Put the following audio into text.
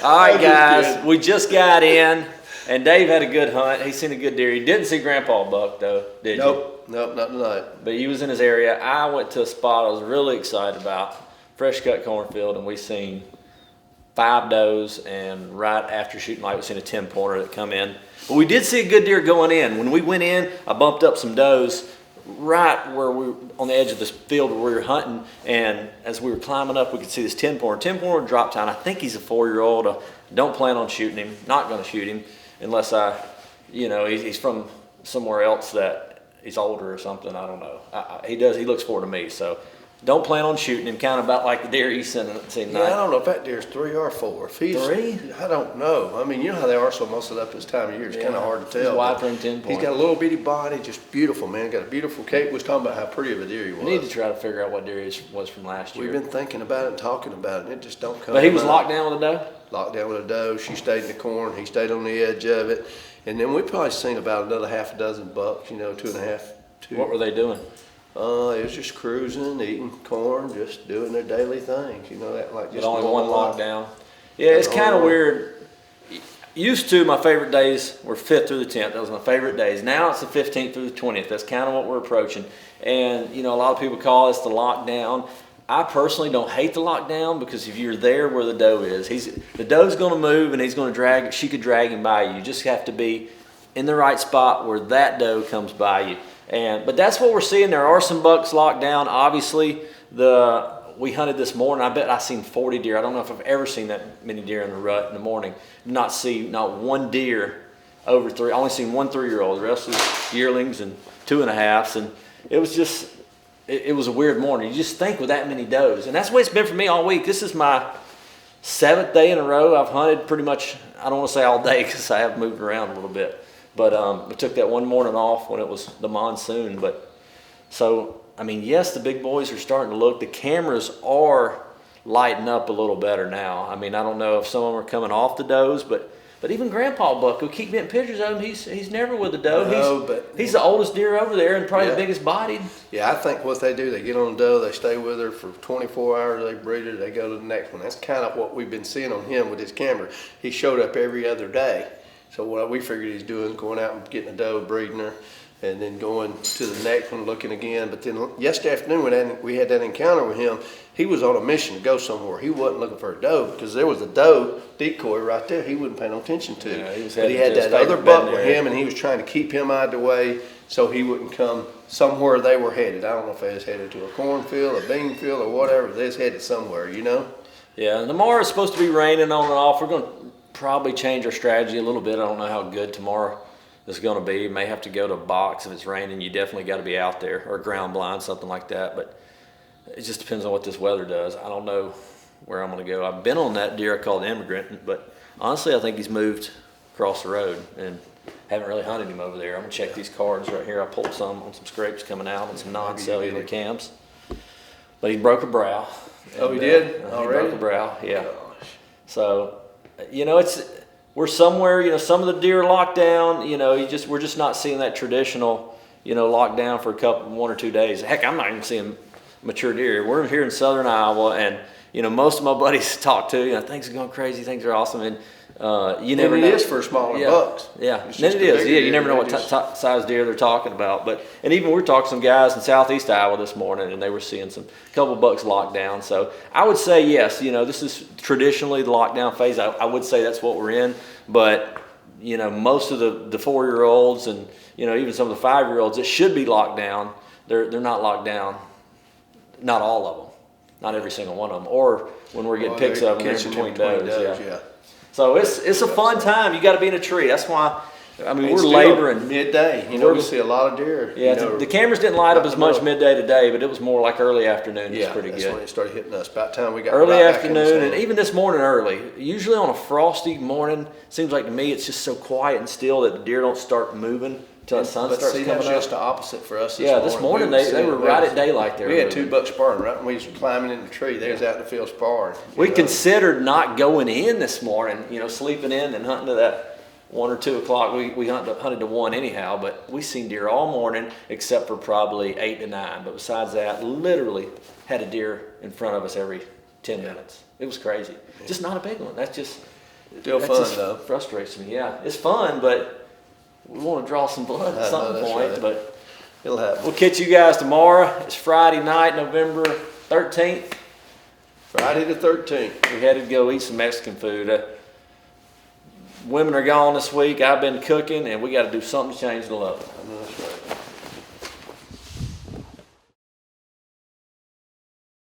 All right, guys, we just got in, and Dave had a good hunt. He seen a good deer. He didn't see Grandpa buck, though, did you? Nope, not tonight. But he was in his area. I went to a spot I was really excited about, fresh cut cornfield, and we seen 5 does, and right after shooting light, we seen a 10-pointer that come in. But we did see a good deer going in. When we went in, I bumped up some does right where we were on the edge of this field where we were hunting, and as we were climbing up, we could see this 10-pointer. 10-pointer drop down. I think he's a 4-year-old. I don't plan on shooting him. Not going to shoot him unless he's from somewhere else that he's older or something. I don't know. He looks forward to me, so don't plan on shooting him. Kind of about like the deer he's seen tonight. I don't know if that deer's 3 or 4. If he's 3, I don't know. I mean, you know how they are so most of up this time of year. It's kind of hard to tell. He's wide frame 10-pointer. He's got a little bitty body, just beautiful, man. Got a beautiful cape. We was talking about how pretty of a deer he was. We need to try to figure out what deer he was from last year. We've been thinking about it and talking about it, and it just don't come. But he was locked down with a doe? Locked down with a doe. She stayed in the corn. He stayed on the edge of it. And then we probably seen about another half a dozen bucks, 2.5, 2. What were they doing? It was just cruising, eating corn, just doing their daily things, that like just. But only one lockdown. Yeah, it's kind of weird. Used to, my favorite days were 5th through the 10th. That was my favorite days. Now it's the 15th through the 20th. That's kind of what we're approaching. And, a lot of people call this the lockdown. I personally don't hate the lockdown because if you're there where the doe is, the doe's going to move and he's going to she could drag him by you. You just have to be in the right spot where that doe comes by you. But that's what we're seeing. There are some bucks locked down. Obviously, we hunted this morning. I bet I seen 40 deer. I don't know if I've ever seen that many deer in the rut in the morning. Not one deer over 3. I only seen 1 3-year-old. The rest is yearlings and 2.5s. And it was just, it was a weird morning. You just think with that many does. And that's the way it's been for me all week. This is my 7th day in a row. I've hunted pretty much, I don't want to say all day because I have moved around a little bit. But we took that one morning off when it was the monsoon. But so, yes, the big boys are starting to look. The cameras are lighting up a little better now. I don't know if some of them are coming off the does, but even Grandpa Buck, who keep getting pictures of him, he's never with a doe. No, he's the oldest deer over there and probably the biggest bodied. Yeah, I think what they do, they get on a doe, they stay with her for 24 hours, they breed her, they go to the next one. That's kind of what we've been seeing on him with his camera. He showed up every other day. So what we figured he's doing is going out and getting a doe, breeding her, and then going to the next one, looking again. But then yesterday afternoon, we had that encounter with him. He was on a mission to go somewhere. He wasn't looking for a doe because there was a doe decoy right there he wouldn't pay no attention to. Yeah, but he had that other buck with him, and he was trying to keep him out of the way so he wouldn't come somewhere they were headed. I don't know if they was headed to a cornfield, a bean field, or whatever. They was headed somewhere, Yeah, and tomorrow is supposed to be raining on and off. We're going to probably change our strategy a little bit. I don't know how good tomorrow is going to be. You may have to go to a box if it's raining. You definitely got to be out there, or ground blind, something like that. But it just depends on what this weather does. I don't know where I'm going to go. I've been on that deer I called Immigrant, but honestly, I think he's moved across the road and haven't really hunted him over there. I'm going to check these cards right here. I pulled some on some scrapes coming out and some non-cellular cams. But he broke a brow. Oh, he did? He broke a brow, yeah. Gosh. So, we're somewhere, some of the deer are locked down, we're just not seeing that traditional, lockdown for 1 or 2 days. Heck, I'm not even seeing mature deer. We're here in southern Iowa, and, most of my buddies talk to, things are going crazy, things are awesome, and you never know. It is for smaller bucks. Yeah, then it is. Yeah, you never know what size deer they're talking about. And even we're talking to some guys in southeast Iowa this morning, and they were seeing a couple bucks locked down. So I would say yes. This is traditionally the lockdown phase. I would say that's what we're in. But most of the 4-year-olds and even some of the 5-year-olds that should be locked down, they're not locked down. Not all of them. Not every single one of them. Or when we're getting pics of them, they're in between does. Yeah. So it's a fun time. You got to be in a tree. That's why. We're laboring midday. We see a lot of deer. Yeah, the cameras didn't light up as much midday today, but it was more like early afternoon. It's pretty good. That's when it started hitting us. About time we got early afternoon, and even this morning early. Usually on a frosty morning, seems like to me it's just so quiet and still that the deer don't start moving until the sun starts coming up. That's just the opposite for us. This morning they were right at daylight there. We had 2 bucks sparring right when we was climbing in the tree. They was out in the field sparring. We considered not going in this morning. Sleeping in and hunting to that 1 or 2 o'clock. We hunted to 1 anyhow, but we seen deer all morning except for probably 8 to 9. But besides that, literally had a deer in front of us every 10 minutes. It was crazy. Just not a big one. That's just Still that fun just though. frustrates me. Yeah, it's fun, but we want to draw some blood at some that's point. right. But It'll happen. we'll catch you guys tomorrow. It's Friday night, November 13th. Friday the 13th. We headed to go eat some Mexican food. Women are gone this week. I've been cooking, and we got to do something to change the level. I know that's right.